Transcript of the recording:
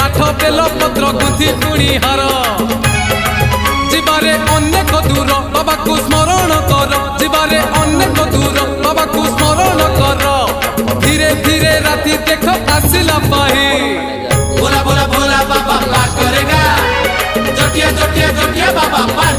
आठ बेल पत्र गुंथि पुणी हार जीवारे अनेक दूर बाबा को स्मरण कर जीवारे अनेक दूर बाबा को स्मरण कर धीरे धीरे राति देख आसिला पाही बोला बोला बोला बाबा पार करेगा जटिया जटिया जटिया बाबा पार